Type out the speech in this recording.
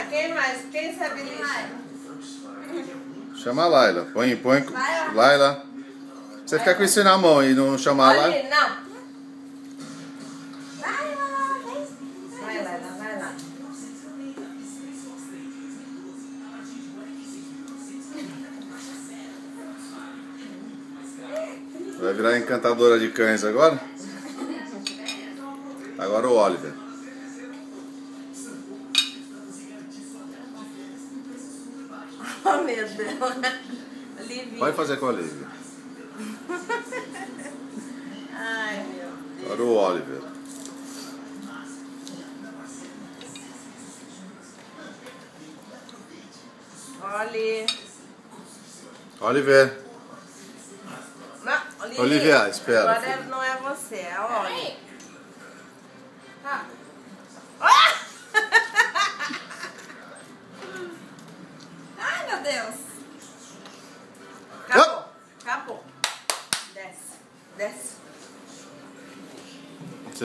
Quem mais? Quem sabe lixar? Chama a Laila. Põe. Laila. Você fica com isso na mão e não chamar a Laila? Ali, não. Vai lá, vai lá. Vai virar encantadora de cães agora? Agora o Oliver. Oh, meu Deus. Olivia. Pode fazer com a Olivia. Ai, meu Deus. Agora o Oliver. Olha. Oliver. Não, Olivia, espera. Agora não é você, é a Oli. Ah. Ai, meu Deus. Acabou. Acabou. Desce. Desce.